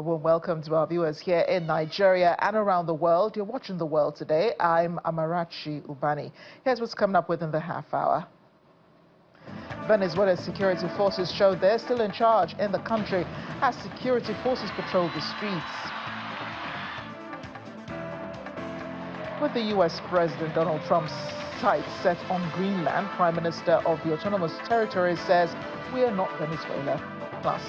warm welcome to our viewers here in Nigeria and around the world. You're watching The World Today. I'm Amarachi Ubani. Here's what's coming up within the half hour. Venezuela's security forces show they're still in charge in the country as security forces patrol the streets. With the U.S. President Donald Trump's sights set on Greenland, Prime Minister of the Autonomous Territories says, "We are not Venezuela." Plus,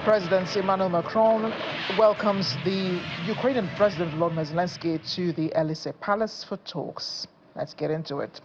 President Emmanuel Macron welcomes the Ukrainian President Volodymyr Zelensky to the Elysee Palace for talks. Let's get into it.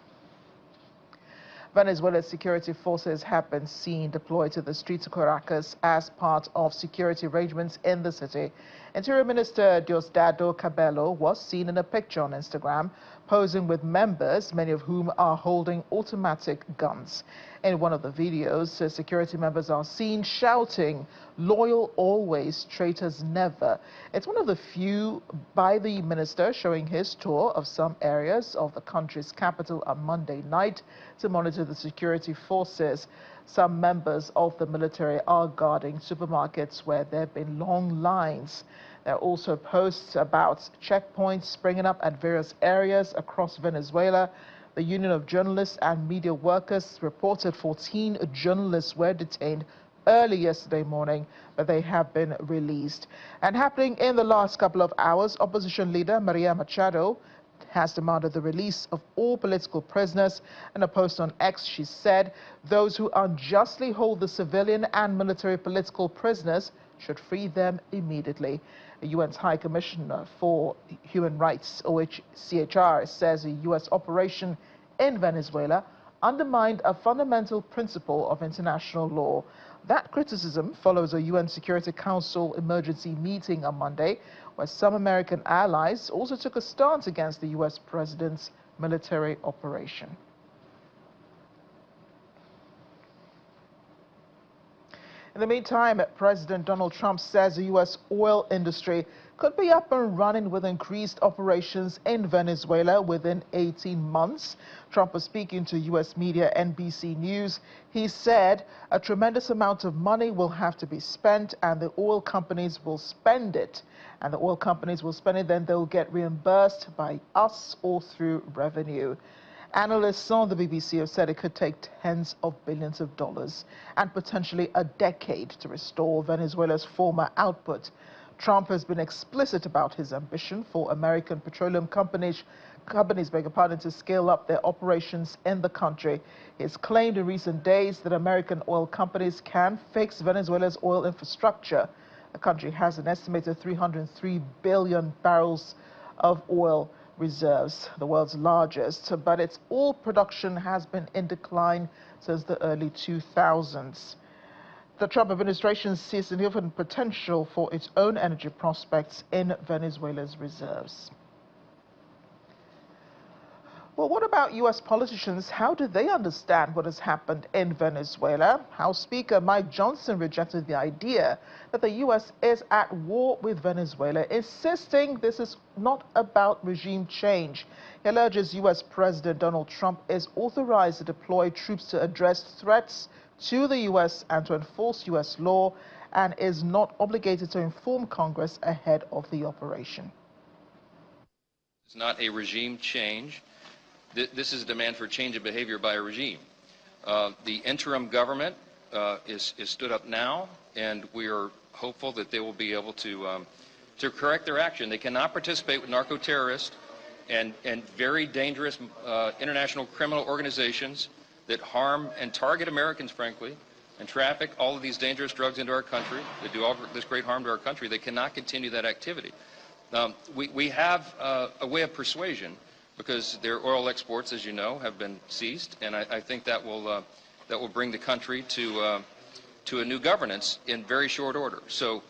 Venezuela's security forces have been seen deployed to the streets of Caracas as part of security arrangements in the city. Interior Minister Diosdado Cabello was seen in a picture on Instagram posing with members, many of whom are holding automatic guns. In one of the videos, security members are seen shouting, "Loyal always, traitors never." It's one of the few by the minister showing his tour of some areas of the country's capital on Monday night to monitor the security forces. Some members of the military are guarding supermarkets where there have been long lines. There are also posts about checkpoints springing up at various areas across Venezuela. The Union of Journalists and Media Workers reported 14 journalists were detained early yesterday morning, but they have been released. And happening in the last couple of hours, opposition leader Maria Machado has demanded the release of all political prisoners. In a post on X, she said those who unjustly hold the civilian and military political prisoners should free them immediately. The UN's High Commissioner for Human Rights, OHCHR, says a U.S. operation in Venezuela undermined a fundamental principle of international law. That criticism follows a UN Security Council emergency meeting on Monday, where some American allies also took a stance against the U.S. president's military operation. In the meantime, President Donald Trump says the U.S. oil industry could be up and running with increased operations in Venezuela within 18 months. Trump was speaking to U.S. media NBC News. He said a tremendous amount of money will have to be spent and the oil companies will spend it. And the oil companies will spend it, then they'll get reimbursed by us or through revenue. Analysts on the BBC have said it could take tens of billions of dollars and potentially a decade to restore Venezuela's former output. Trump has been explicit about his ambition for American petroleum companies to scale up their operations in the country. He has claimed in recent days that American oil companies can fix Venezuela's oil infrastructure. The country has an estimated 303 billion barrels of oil reserves, the world's largest, but its oil production has been in decline since the early 2000s. The Trump administration sees significant potential for its own energy prospects in Venezuela's reserves. Well, what about U.S. politicians? How do they understand what has happened in Venezuela? House Speaker Mike Johnson rejected the idea that the U.S. is at war with Venezuela, insisting this is not about regime change. He alleges U.S. President Donald Trump is authorized to deploy troops to address threats to the U.S. and to enforce U.S. law, and is not obligated to inform Congress ahead of the operation. It's not a regime change. This is a demand for change of behavior by a regime. The interim government is stood up now, and we are hopeful that they will be able to correct their action. They cannot participate with narco-terrorists and very dangerous international criminal organizations that harm and target Americans, frankly, and traffic all of these dangerous drugs into our country, that do all this great harm to our country. They cannot continue that activity. We have a way of persuasion, because their oil exports, as you know, have been ceased, and I think that will bring the country to a new governance in very short order. So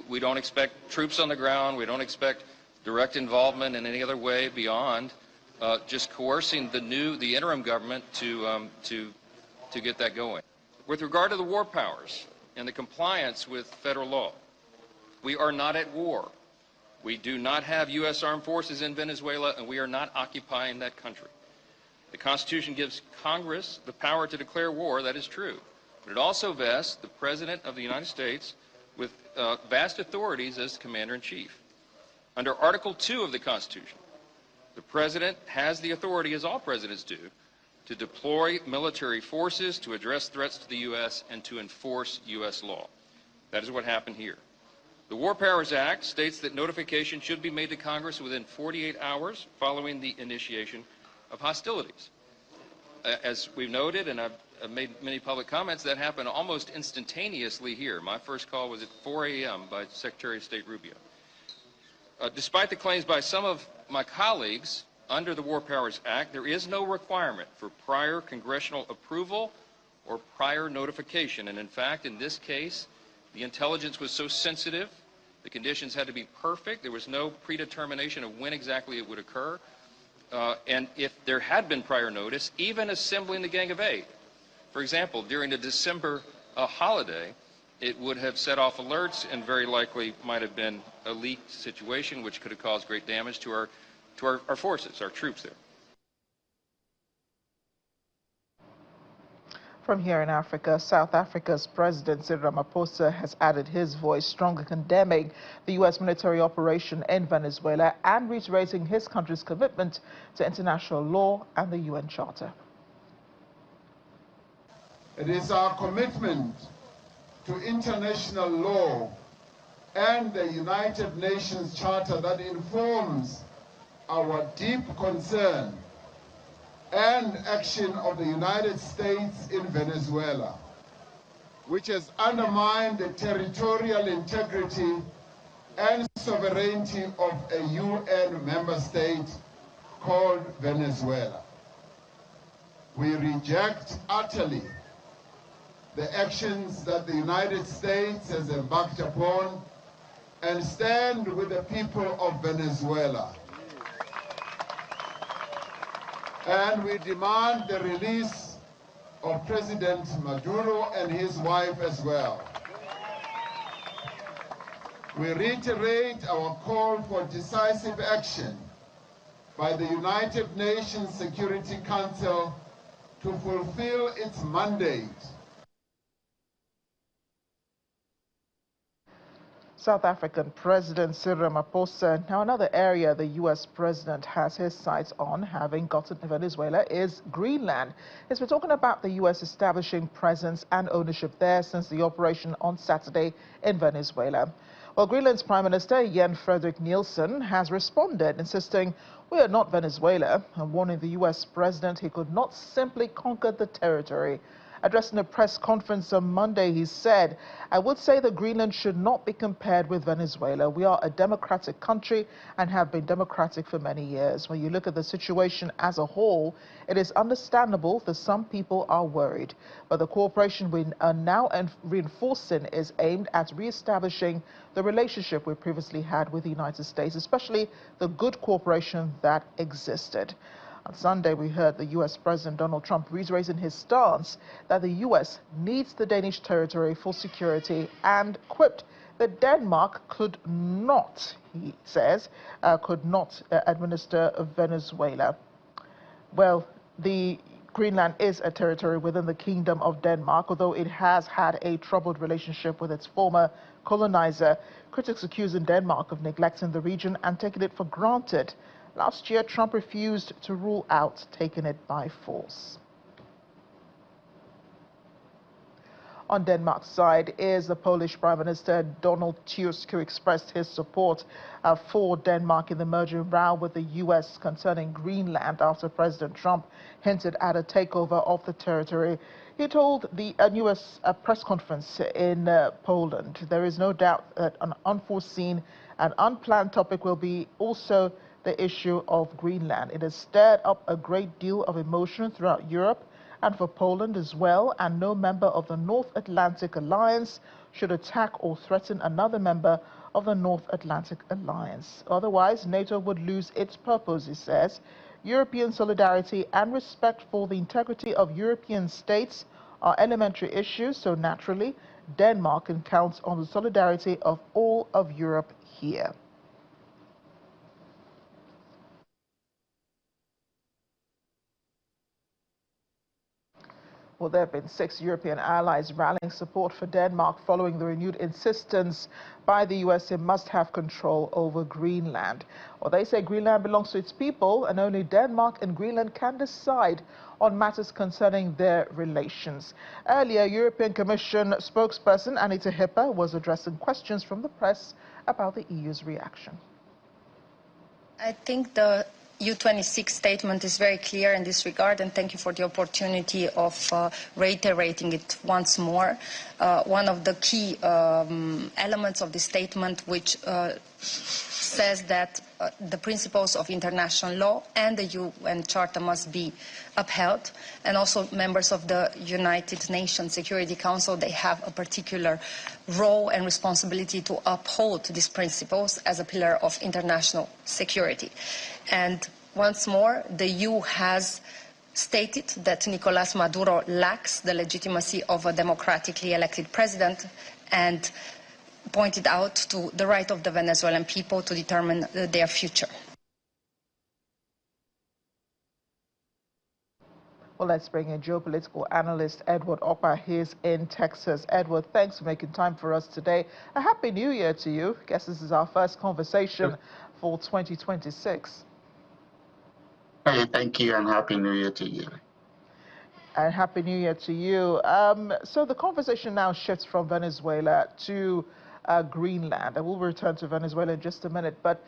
we don't expect troops on the ground. We don't expect direct involvement in any other way beyond just coercing the interim government to get that going. With regard to the war powers and the compliance with federal law, we are not at war. We do not have U.S. armed forces in Venezuela, and we are not occupying that country. The Constitution gives Congress the power to declare war, that is true. But it also vests the President of the United States with vast authorities as Commander-in-Chief. Under Article 2 of the Constitution, the President has the authority, as all presidents do, to deploy military forces to address threats to the U.S. and to enforce U.S. law. That is what happened here. The War Powers Act states that notification should be made to Congress within 48 hours following the initiation of hostilities. As we've noted, and I've made many public comments, that happened almost instantaneously here. My first call was at 4 a.m. by Secretary of State Rubio. Despite the claims by some of my colleagues, under the War Powers Act, there is no requirement for prior congressional approval or prior notification. And in fact, in this case, the intelligence was so sensitive, the conditions had to be perfect, there was no predetermination of when exactly it would occur. And if there had been prior notice, even assembling the Gang of Eight, for example, during the December holiday, it would have set off alerts and very likely might have been a leaked situation which could have caused great damage to our forces, our troops there. From here in Africa, South Africa's President Cyril Ramaphosa has added his voice, strongly condemning the U.S. military operation in Venezuela and reiterating his country's commitment to international law and the UN Charter. It is our commitment to international law and the United Nations Charter that informs our deep concern and action of the United States in Venezuela, which has undermined the territorial integrity and sovereignty of a UN member state called Venezuela. We reject utterly the actions that the United States has embarked upon and stand with the people of Venezuela. And we demand the release of President Maduro and his wife as well. We reiterate our call for decisive action by the United Nations Security Council to fulfill its mandate. South African President Cyril Ramaphosa. Now, another area the U.S. president has his sights on, having gotten to Venezuela, is Greenland. He's been talking about the U.S. establishing presence and ownership there since the operation on Saturday in Venezuela. Well, Greenland's Prime Minister, Jan Frederik Nielsen, has responded, insisting we are not Venezuela, and warning the U.S. president he could not simply conquer the territory. Addressing a press conference on Monday, he said, I would say that Greenland should not be compared with Venezuela. We are a democratic country and have been democratic for many years. When you look at the situation as a whole, it is understandable that some people are worried. But the cooperation we are now reinforcing is aimed at re-establishing the relationship we previously had with the United States, especially the good cooperation that existed. On Sunday, we heard the U.S. President Donald Trump reiterating his stance that the U.S. needs the Danish territory for security and quipped that Denmark could not, he says, administer Venezuela. Well, the Greenland is a territory within the Kingdom of Denmark, although it has had a troubled relationship with its former colonizer. Critics accusing Denmark of neglecting the region and taking it for granted. Last year, Trump refused to rule out taking it by force. On Denmark's side is the Polish Prime Minister Donald Tusk, who expressed his support for Denmark in the merger row with the U.S. concerning Greenland after President Trump hinted at a takeover of the territory. He told the U.S. press conference in Poland, there is no doubt that an unforeseen and unplanned topic will be also the issue of Greenland. It has stirred up a great deal of emotion throughout Europe and for Poland as well, and no member of the North Atlantic Alliance should attack or threaten another member of the North Atlantic Alliance. Otherwise, NATO would lose its purpose, he says. European solidarity and respect for the integrity of European states are elementary issues, so naturally, Denmark can count on the solidarity of all of Europe here. Well, there have been 6 European allies rallying support for Denmark following the renewed insistence by the U.S. it must have control over Greenland. Well, they say Greenland belongs to its people and only Denmark and Greenland can decide on matters concerning their relations. Earlier, European Commission spokesperson Anita Hipper was addressing questions from the press about the EU's reaction. I think the U26 statement is very clear in this regard, and thank you for the opportunity of reiterating it once more. One of the key elements of the statement, which says that the principles of international law and the UN Charter must be upheld, and also members of the United Nations Security Council, they have a particular role and responsibility to uphold these principles as a pillar of international security. And once more, the EU has stated that Nicolás Maduro lacks the legitimacy of a democratically elected president and pointed out to the right of the Venezuelan people to determine their future. Well, let's bring in geopolitical analyst Edward Oppa. He's in Texas. Edward, thanks for making time for us today. A happy new year to you. I guess this is our first conversation for 2026. Hey, thank you, and happy new year to you. And happy new year to you. So the conversation now shifts from Venezuela to Greenland. I will return to Venezuela in just a minute. But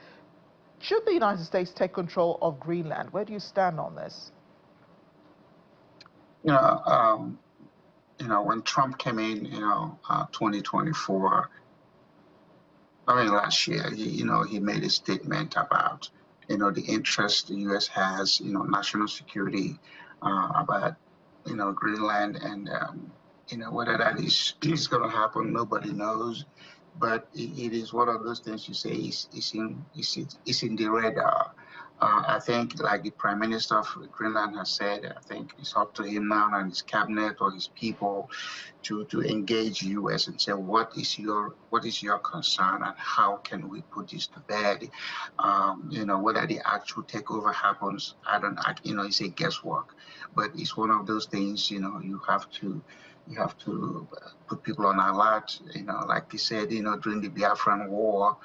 should the United States take control of Greenland? Where do you stand on this? When Trump came in, 2024, last year, he made a statement about, the interest the U.S. has, national security, about, Greenland, and, whether that is going to happen, nobody knows. But it is one of those things you say is in the radar. I think, like the Prime Minister of Greenland has said, I think it's up to him now and his cabinet or his people to engage U.S. and say, what is your concern and how can we put this to bed? Whether the actual takeover happens, it's a guesswork. But it's one of those things, you have to put people on alert. Like he said, during the Biafran War,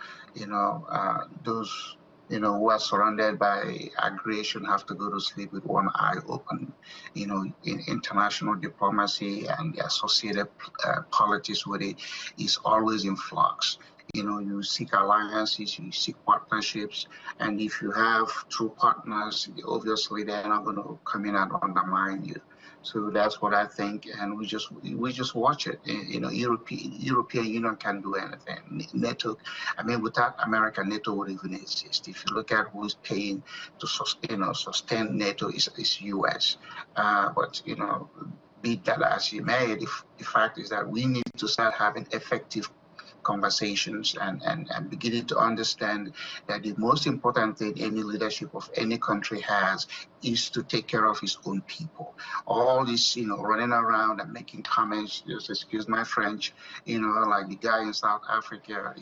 those who are surrounded by aggression have to go to sleep with one eye open. In international diplomacy and the associated politics with it is always in flux. You seek alliances, you seek partnerships, and if you have true partners, obviously they're not going to come in and undermine you. So that's what I think, and we just watch it. European Union can't do anything. NATO, without America, NATO would even exist. If you look at who's paying to sustain NATO, is U.S. But be that as you may, the fact is that we need to start having effective conversations and beginning to understand that the most important thing any leadership of any country has is to take care of his own people. All this, running around and making comments, just excuse my French, like the guy in South Africa,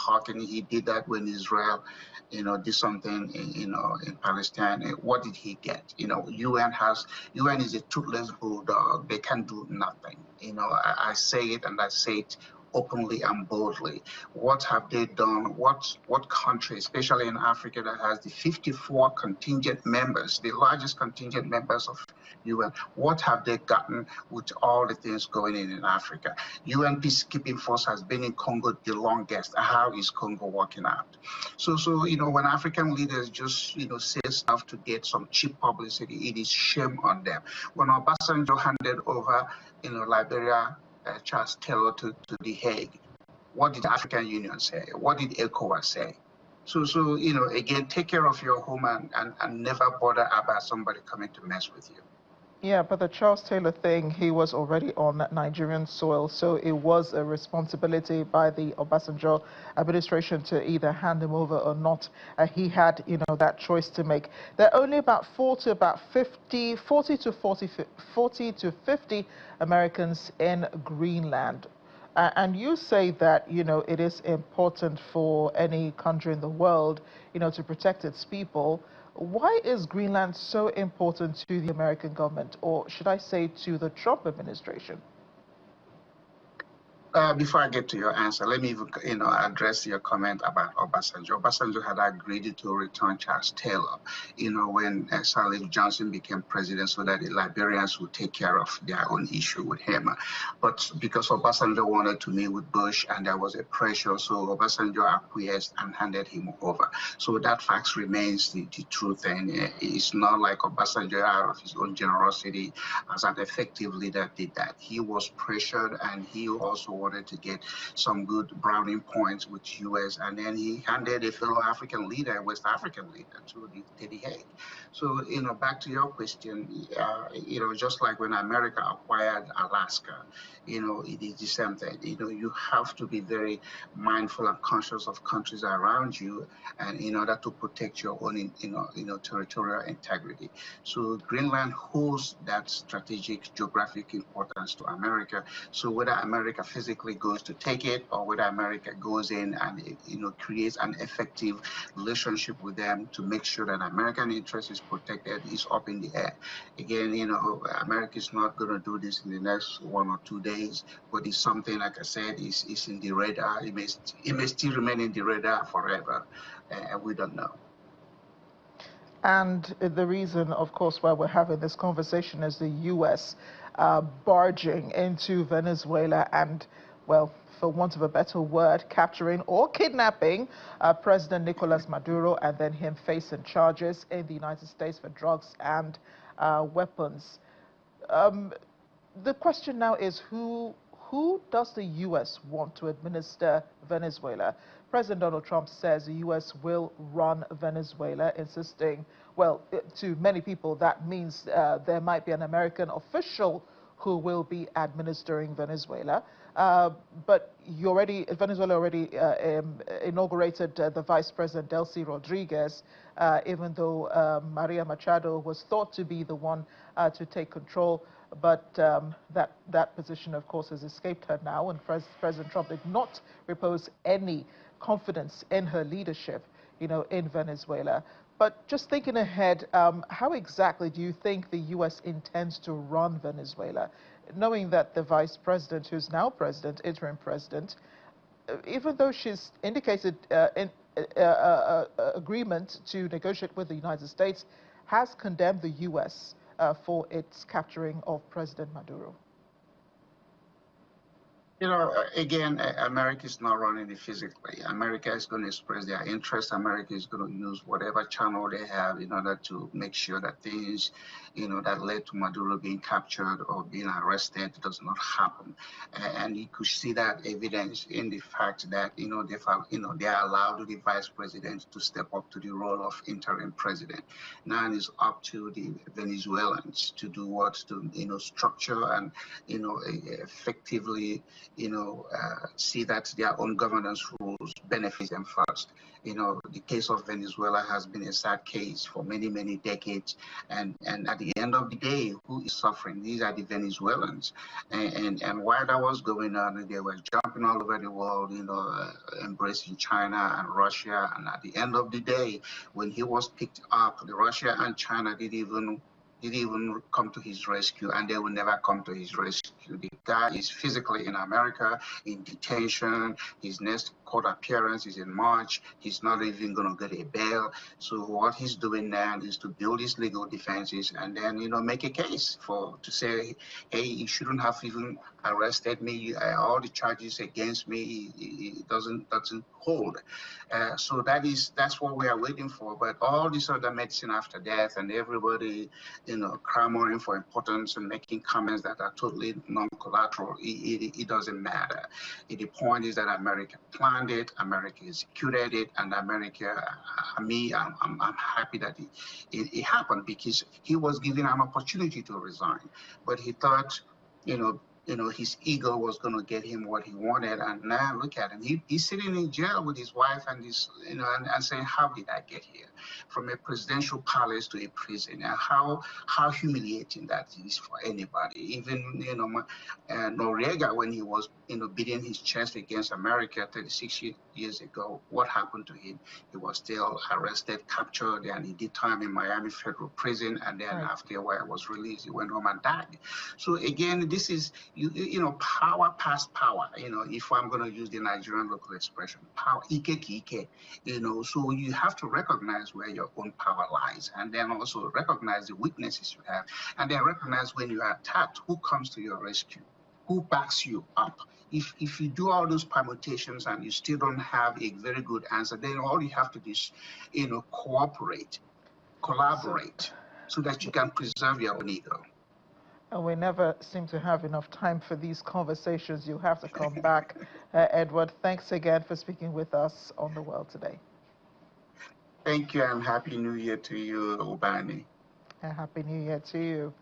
talking, he did that when Israel, did something, in Palestine. What did he get? UN is a toothless bulldog. They can do nothing. I say it and I say it openly and boldly. What have they done? What country, especially in Africa, that has the 54 contingent members, the largest contingent members of UN, what have they gotten with all the things going in Africa? UN peacekeeping force has been in Congo the longest. How is Congo working out? So when African leaders just say stuff to get some cheap publicity, it is shame on them. When Obasanjo handed over Liberia, Charles Taylor to The Hague, what did the African Union say? What did ECOWAS say? So again, take care of your home and never bother about somebody coming to mess with you. Yeah, but the Charles Taylor thing, he was already on Nigerian soil, so it was a responsibility by the Obasanjo administration to either hand him over or not. He had, that choice to make. There are only about 40 to 50 Americans in Greenland. And you say that, it is important for any country in the world, to protect its people. Why is Greenland so important to the American government, or should I say to the Trump administration? Before I get to your answer, let me address your comment about Obasanjo. Obasanjo had agreed to return Charles Taylor, when Salif Johnson became president, so that the Liberians would take care of their own issue with him. But because Obasanjo wanted to meet with Bush and there was a pressure, so Obasanjo acquiesced and handed him over. So that fact remains the truth, and it's not like Obasanjo, out of his own generosity, as an effective leader, did that. He was pressured, and he also wanted to get some good browning points with U.S. And then he handed a fellow African leader, West African leader, to the Hague. So, back to your question, just like when America acquired Alaska, it is the same thing. You have to be very mindful and conscious of countries around you, and in order to protect your own, territorial integrity. So Greenland holds that strategic geographic importance to America. So whether America physically goes to take it, or whether America goes in and creates an effective relationship with them to make sure that American interest is protected, is up in the air. Again, America is not going to do this in the next 1 or 2 days, but it's something, like I said, is in the radar. It may still remain in the radar forever. We don't know. And the reason, of course, why we're having this conversation is the U.S. Barging into Venezuela and, well, for want of a better word, capturing or kidnapping President Nicolas Maduro, and then him facing charges in the United States for drugs and weapons. The question now is who does the U.S. want to administer Venezuela? President Donald Trump says the U.S. will run Venezuela, insisting, well, to many people, that means there might be an American official who will be administering Venezuela. But Venezuela already inaugurated the Vice President Delcy Rodriguez, even though Maria Machado was thought to be the one to take control. But that position, of course, has escaped her now, and President Trump did not repose any confidence in her leadership, in Venezuela. But just thinking ahead, how exactly do you think the U.S. intends to run Venezuela, knowing that the vice president, who's now president, interim president, even though she's indicated agreement to negotiate with the United States, has condemned the U.S. For its capturing of President Maduro? Again, America is not running it physically. America is going to express their interest. America is going to use whatever channel they have in order to make sure that things, that led to Maduro being captured or being arrested does not happen. And you could see that evidence in the fact that, they allowed the vice president to step up to the role of interim president. Now it's up to the Venezuelans to do what? To, structure and, effectively, see that their own governance rules benefit them first. The case of Venezuela has been a sad case for many, many decades. And at the end of the day, who is suffering? These are the Venezuelans. And while that was going on, they were jumping all over the world, embracing China and Russia. And at the end of the day, when he was picked up, the Russia and China didn't even come to his rescue, and they will never come to his rescue. The guy is physically in America, in detention. His next court appearance is in March. He's not even going to get a bail. So what he's doing now is to build his legal defenses and then, make a case to say, hey, you shouldn't have even arrested me. All the charges against me, it doesn't hold. So that's what we are waiting for. But all this other medicine after death and everybody, clamoring for importance and making comments that are totally non-collateral, it doesn't matter. The point is that America planned it, America executed it, and America, I'm happy that it happened because he was given an opportunity to resign. But he thought, his ego was going to get him what he wanted. And now look at him. He's sitting in jail with his wife and his, and saying, how did I get here? From a presidential palace to a prison. And how humiliating that is for anybody. Even, Noriega, when he was, beating his chest against America 36 years ago, what happened to him? He was still arrested, captured, and he did time in Miami Federal Prison. And then after a while was released, he went home and died. So again, this is, power past power, if I'm going to use the Nigerian local expression, power, ike, so you have to recognize where your own power lies, and then also recognize the weaknesses you have, and then recognize when you are attacked, who comes to your rescue, who backs you up. If you do all those permutations and you still don't have a very good answer, then all you have to do is, cooperate, collaborate, so that you can preserve your own ego. And we never seem to have enough time for these conversations. You have to come back. Edward, thanks again for speaking with us on The World Today. Thank you, and Happy New Year to you, Ubani. And Happy New Year to you.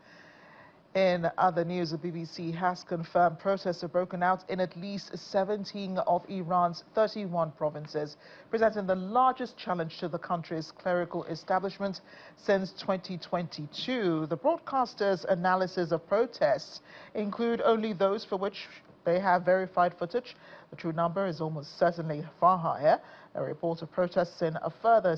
In other news, the BBC has confirmed protests have broken out in at least 17 of Iran's 31 provinces, presenting the largest challenge to the country's clerical establishment since 2022. The broadcaster's analysis of protests include only those for which they have verified footage. The true number is almost certainly far higher. A report of protests in a further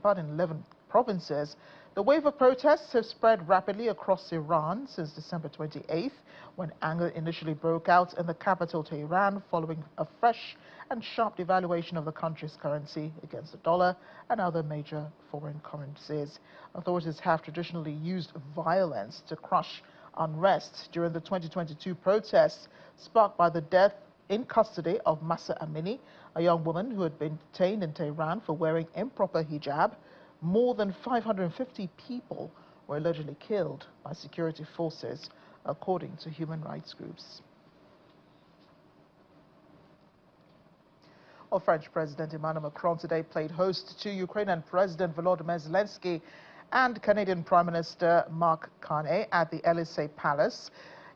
11 provinces. The wave of protests have spread rapidly across Iran since December 28th, when anger initially broke out in the capital Tehran following a fresh and sharp devaluation of the country's currency against the dollar and other major foreign currencies. Authorities have traditionally used violence to crush unrest during the 2022 protests, sparked by the death in custody of Mahsa Amini, a young woman who had been detained in Tehran for wearing improper hijab. More than 550 people were allegedly killed by security forces, according to human rights groups. Well, French President Emmanuel Macron today played host to Ukrainian President Volodymyr Zelensky and Canadian Prime Minister Mark Carney at the Élysée Palace.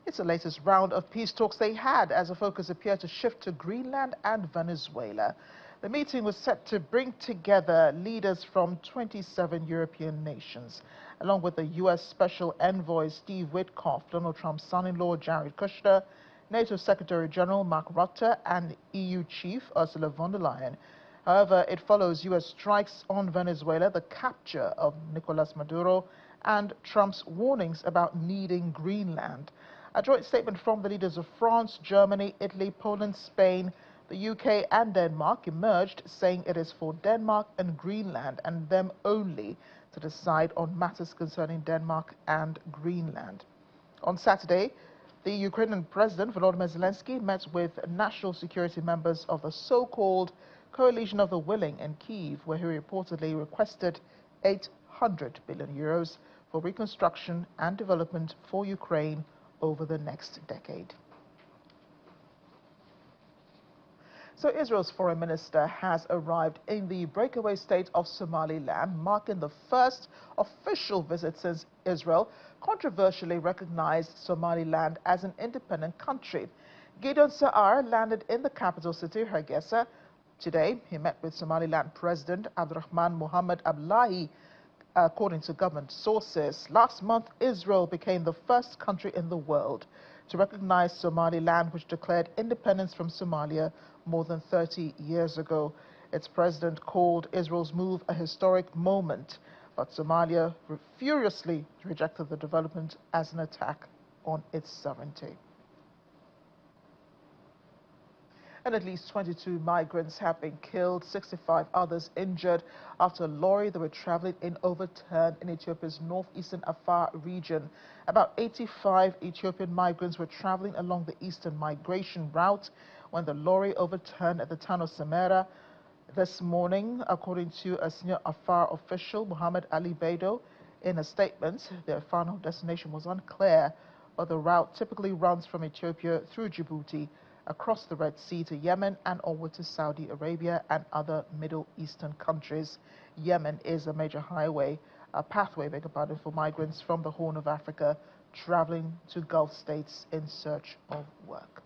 It's the latest round of peace talks they had, as the focus appeared to shift to Greenland and Venezuela. The meeting was set to bring together leaders from 27 European nations, along with the U.S. Special Envoy Steve Witkoff, Donald Trump's son-in-law Jared Kushner, NATO Secretary General Mark Rutte, and EU Chief Ursula von der Leyen. However, it follows U.S. strikes on Venezuela, the capture of Nicolas Maduro, and Trump's warnings about needing Greenland. A joint statement from the leaders of France, Germany, Italy, Poland, Spain, the UK and Denmark emerged, saying it is for Denmark and Greenland and them only to decide on matters concerning Denmark and Greenland. On Saturday, the Ukrainian President Volodymyr Zelensky met with national security members of the so-called Coalition of the Willing in Kyiv, where he reportedly requested 800 billion euros for reconstruction and development for Ukraine over the next decade. So Israel's foreign minister has arrived in the breakaway state of Somaliland, marking the first official visit since Israel controversially recognized Somaliland as an independent country. Gideon Saar landed in the capital city, Hargeisa. Today, he met with Somaliland President Abdurrahman Mohamed Abdullahi, according to government sources. Last month, Israel became the first country in the world to recognize Somaliland, which declared independence from Somalia more than 30 years ago. Its president called Israel's move a historic moment, but Somalia furiously rejected the development as an attack on its sovereignty. And at least 22 migrants have been killed, 65 others injured after a lorry they were traveling in overturned in Ethiopia's northeastern Afar region. About 85 Ethiopian migrants were traveling along the eastern migration route when the lorry overturned at the town of Samara this morning, according to a senior Afar official, Muhammad Ali Bedo. In a statement, their final destination was unclear, but the route typically runs from Ethiopia through Djibouti, across the Red Sea to Yemen and onward to Saudi Arabia and other Middle Eastern countries. Yemen is a major pathway, for migrants from the Horn of Africa traveling to Gulf states in search of work.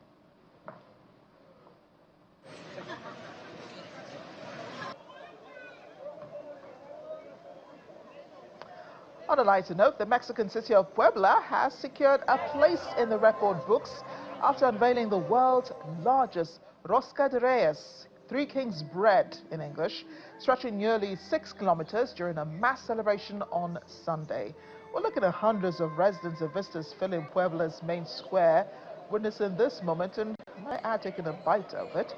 On a lighter note, the Mexican city of Puebla has secured a place in the record books after unveiling the world's largest Rosca de Reyes, Three Kings bread in English, stretching nearly 6 kilometers during a mass celebration on Sunday. We're looking at hundreds of residents and visitors filling Puebla's main square, witnessing this moment, and might add taking a bite of it.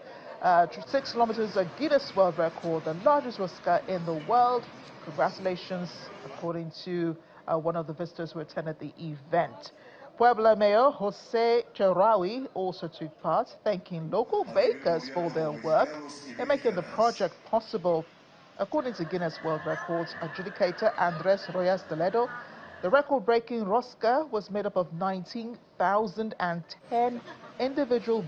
6 kilometers, a Guinness World Record, the largest rosca in the world. Congratulations, according to one of the visitors who attended the event. Puebla Mayor Jose Cheraui also took part, thanking local bakers for their work in making the project possible. According to Guinness World Records adjudicator Andres Royas Toledo, the record-breaking rosca was made up of 19,010 individual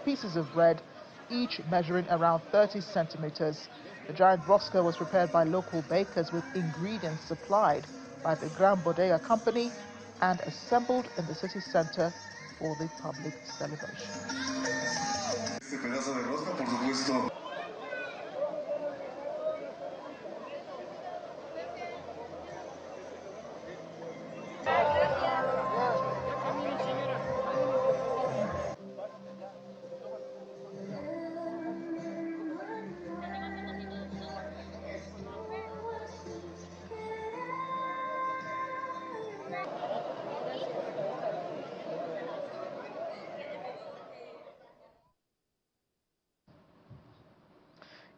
pieces of bread, each measuring around 30 centimeters. The giant rosca was prepared by local bakers with ingredients supplied by the Gran Bodega Company and assembled in the city center for the public celebration.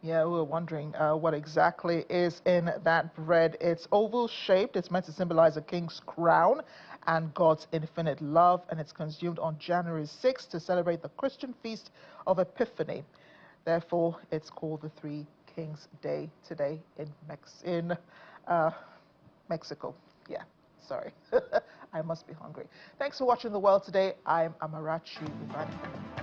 Yeah, we were wondering what exactly is in that bread. It's oval shaped. It's meant to symbolize a king's crown and God's infinite love, and it's consumed on January 6th to celebrate the Christian feast of Epiphany. Therefore, it's called the Three Kings Day today in Mexico. Yeah, sorry. I must be hungry. Thanks for watching The World Today. I'm Amarachi Ubani.